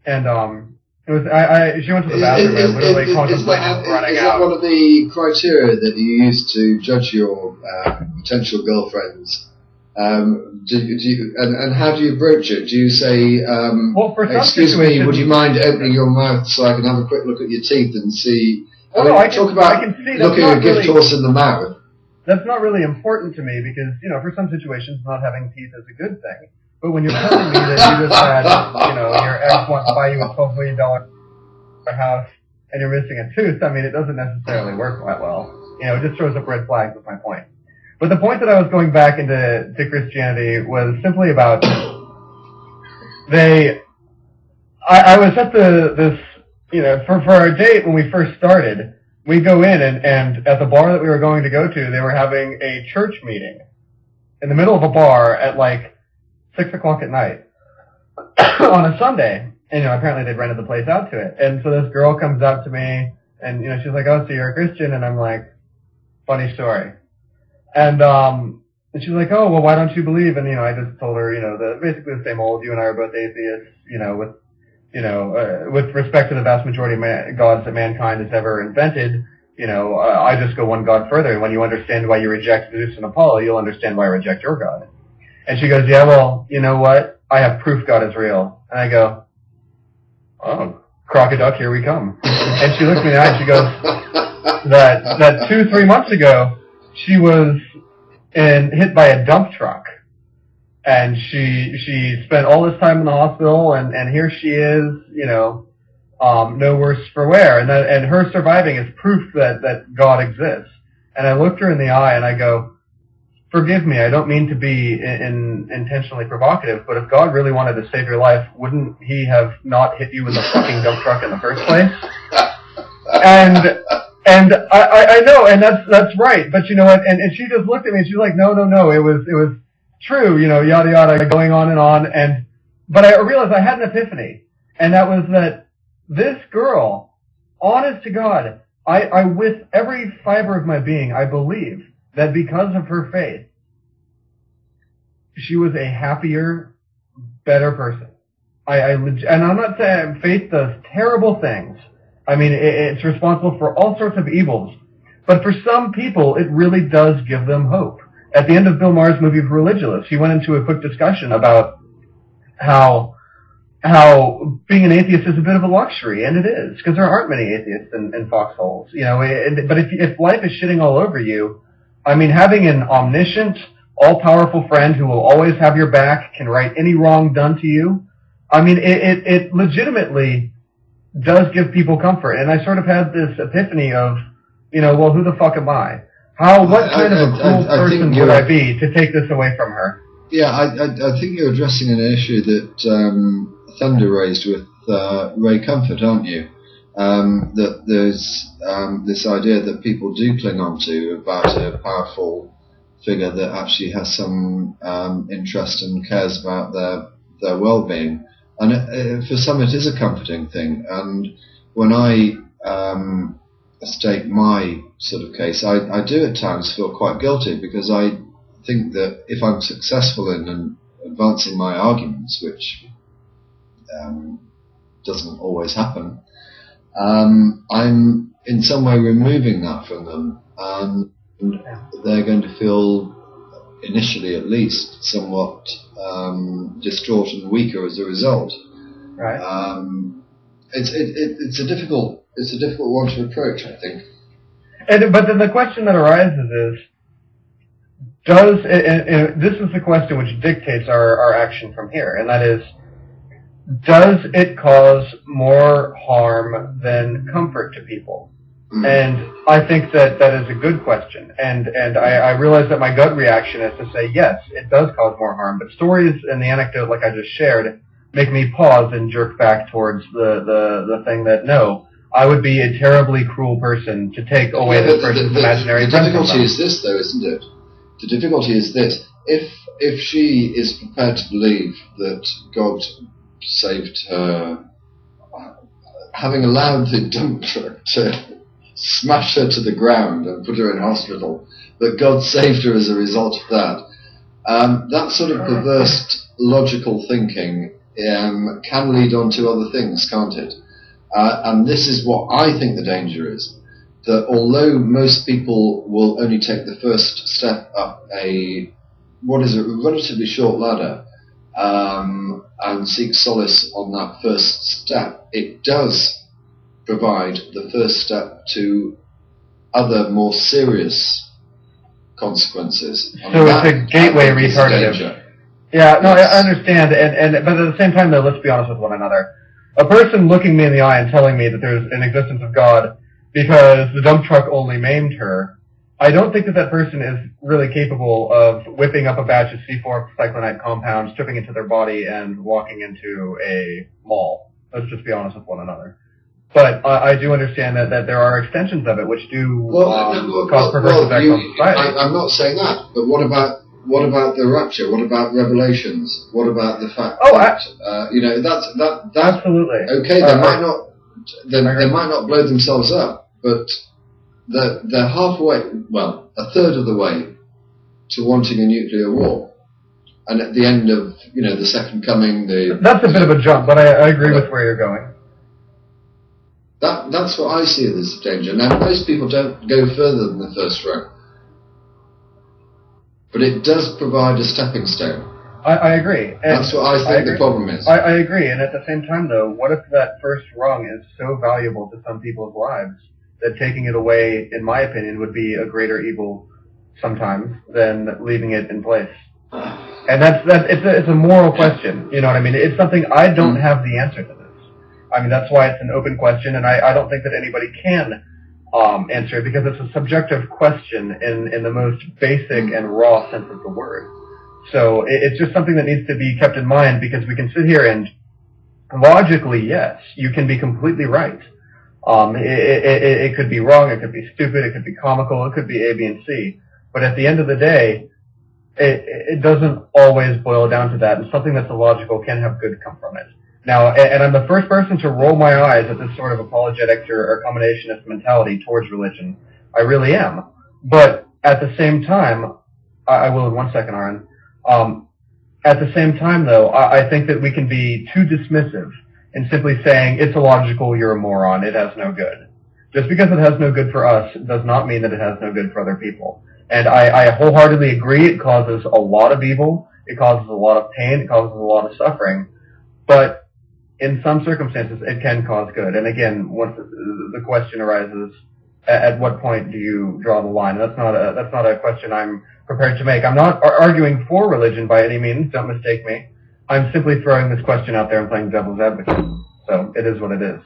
And it was she went to the bathroom and literally contemplated running out. Is that one of the criteria that you use to judge your potential girlfriends? And how do you broach it? Do you say, excuse me, would you mind opening your mouth so I can have a quick look at your teeth and see? Talk about looking a gift horse in the mouth. That's not really important to me because, for some situations, not having teeth is a good thing. But when you're telling me that you just had, your ex wants to buy you a $12 million house and you're missing a tooth, I mean, it doesn't necessarily work quite well. It just throws up red flags, is my point. But the point that I was going back into Christianity was simply about I was at for our date when we first started, we go in and at the bar that we were going to go to, they were having a church meeting in the middle of a bar at like 6 o'clock at night on a Sunday. And, apparently they'd rented the place out to it. And so this girl comes up to me and, she's like, oh, so you're a Christian? And I'm like, funny story. And she's like, oh, well, why don't you believe? And, I just told her, basically the same old, you and I are both atheists, with respect to the vast majority of gods that mankind has ever invented, I just go one God further. And when you understand why you reject Zeus and Apollo, you'll understand why I reject your God. And she goes, yeah, well, you know what? I have proof God is real. And I go, oh, crocoduck, here we come. And she looks me in the eye and she goes, that 2-3 months ago, she was hit by a dump truck. And she spent all this time in the hospital, and here she is, no worse for wear. And her surviving is proof that God exists. And I looked her in the eye and I go, forgive me, I don't mean to be intentionally provocative, but if God really wanted to save your life, wouldn't he have not hit you with a fucking dump truck in the first place? And I know, and that's right, but you know what, and she just looked at me and she's like, no, it was true, yada yada, going on and on, but I realized I had an epiphany, and that was that this girl, honest to God, I with every fiber of my being, I believe that because of her faith, she was a happier, better person. And I'm not saying faith does terrible things. I mean, it's responsible for all sorts of evils. But for some people, it really does give them hope. At the end of Bill Maher's movie Religulous, he went into a quick discussion about how being an atheist is a bit of a luxury, and it is, because there aren't many atheists in foxholes. But if life is shitting all over you, I mean, having an omniscient, all-powerful friend who will always have your back, can right any wrong done to you, I mean, it legitimately does give people comfort. And I sort of had this epiphany of, well, who the fuck am I? What kind of a cruel person would I be to take this away from her? Yeah, I think you're addressing an issue that Thunder raised with Ray Comfort, aren't you? That there's this idea that people do cling on to about a powerful figure that actually has some interest and cares about their well-being. And for some it is a comforting thing. And when I state my sort of case, I do at times feel quite guilty, because I think that if I'm successful in advancing my arguments, which doesn't always happen, I'm in some way removing that from them, and they're going to feel, initially at least, somewhat distraught and weaker as a result. Right. It's a difficult one to approach, I think. But then the question that arises is, this is the question which dictates our action from here, and that is, does it cause more harm than comfort to people? And I think that is a good question. And I realize that my gut reaction is to say, yes, it does cause more harm. But stories and the anecdote like I just shared make me pause and jerk back towards the thing that, no, I would be a terribly cruel person to take away this person's imaginary friend. The difficulty is this, though, isn't it? The difficulty is this. If she is prepared to believe that God saved her, having allowed the dump truck to smash her to the ground and put her in hospital, that God saved her as a result of that, that sort of perverse logical thinking can lead on to other things, can't it? And this is what I think the danger is. That although most people will only take the first step up a relatively short ladder and seek solace on that first step, it does provide the first step to other more serious consequences. So it's a gateway retardative. Yeah, no, yes. I understand, but at the same time, though, let's be honest with one another. A person looking me in the eye and telling me that there's an existence of God because the dump truck only maimed her, I don't think that person is really capable of whipping up a batch of C4 cyclonite compounds, stripping into their body, and walking into a mall. Let's just be honest with one another. But I do understand that there are extensions of it which do cause perverse effects on society. I'm not saying that, but what about the rapture? What about Revelations? What about the fact that absolutely okay? They might not blow themselves up, but they're halfway, well, a third of the way to wanting a nuclear war. And at the end of the second coming, that's a bit of a jump, but I agree with where you're going. That's what I see as danger. Now, most people don't go further than the first row. But it does provide a stepping stone. I agree. And that's what I think the problem is. I agree. And at the same time, though, what if that first rung is so valuable to some people's lives that taking it away, in my opinion, would be a greater evil sometimes than leaving it in place? And it's a moral question. You know what I mean? It's something I don't have the answer to this. I mean, that's why it's an open question, and I don't think that anybody can answer it because it's a subjective question in the most basic and raw sense of the word. So it's just something that needs to be kept in mind because we can sit here and logically, yes, you can be completely right. It could be wrong, it could be stupid, it could be comical, it could be A, B, and C. But at the end of the day, it doesn't always boil down to that, and something that's illogical can have good come from it. Now, and I'm the first person to roll my eyes at this sort of apologetics or combinationist mentality towards religion. I really am. But at the same time, I will in 1 second, Aaron. At the same time, though, I think that we can be too dismissive in simply saying, it's illogical, you're a moron, it has no good. Just because it has no good for us does not mean that it has no good for other people. And I wholeheartedly agree it causes a lot of evil, it causes a lot of pain, it causes a lot of suffering. But in some circumstances, it can cause good. And again, once the question arises, at what point do you draw the line? That's not a question I'm prepared to make. I'm not arguing for religion by any means, don't mistake me. I'm simply throwing this question out there and playing devil's advocate. So it is what it is.